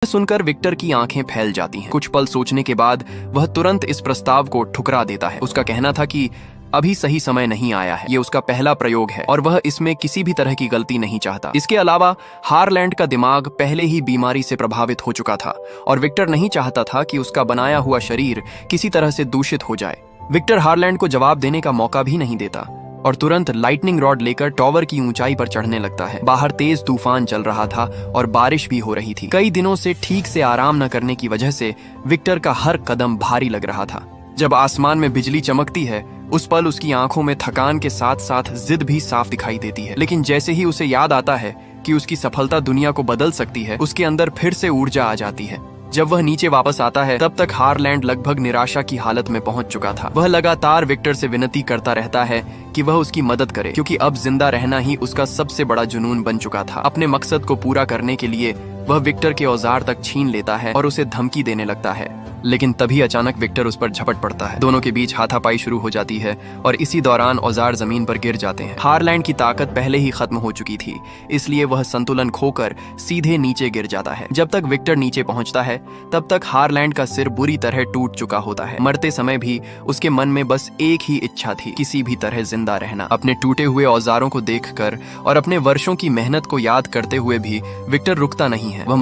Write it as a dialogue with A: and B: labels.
A: सुनकर विक्टर की आंखें फैल जाती हैं। कुछ पल सोचने के बाद वह तुरंत इस प्रस्ताव को ठुकरा देता है। उसका कहना था कि अभी सही समय नहीं आया है, ये उसका पहला प्रयोग है और वह इसमें किसी भी तरह की गलती नहीं चाहता। इसके अलावा हारलैंड का दिमाग पहले ही बीमारी से प्रभावित हो चुका था और विक्टर नहीं चाहता था कि उसका बनाया हुआ शरीर किसी तरह से दूषित हो जाए। विक्टर हारलैंड को जवाब देने का मौका भी नहीं देता और तुरंत लाइटनिंग रॉड लेकर टॉवर की ऊंचाई पर चढ़ने लगता है। बाहर तेज तूफान चल रहा था और बारिश भी हो रही थी। कई दिनों से ठीक से आराम न करने की वजह से विक्टर का हर कदम भारी लग रहा था। जब आसमान में बिजली चमकती है उस पल उसकी आंखों में थकान के साथ साथ जिद भी साफ दिखाई देती है। लेकिन जैसे ही उसे याद आता है कि उसकी सफलता दुनिया को बदल सकती है, उसके अंदर फिर से ऊर्जा आ जाती है। जब वह नीचे वापस आता है तब तक हारलैंड लगभग निराशा की हालत में पहुंच चुका था। वह लगातार विक्टर से विनती करता रहता है कि वह उसकी मदद करे, क्योंकि अब जिंदा रहना ही उसका सबसे बड़ा जुनून बन चुका था। अपने मकसद को पूरा करने के लिए वह विक्टर के औजार तक छीन लेता है और उसे धमकी देने लगता है। लेकिन तभी अचानक विक्टर उस पर झपट पड़ता है। दोनों के बीच हाथापाई शुरू हो जाती है और इसी दौरान औजार जमीन पर गिर जाते हैं। हारलैंड की ताकत पहले ही खत्म हो चुकी थी, इसलिए वह संतुलन खोकर सीधे नीचे गिर जाता है। जब तक विक्टर नीचे पहुंचता है तब तक हारलैंड का सिर बुरी तरह टूट चुका होता है। मरते समय भी उसके मन में बस एक ही इच्छा थी, किसी भी तरह जिंदा रहना। अपने टूटे हुए औजारों को देखकर और अपने वर्षों की मेहनत को याद करते हुए भी विक्टर रुकता नहीं है। वह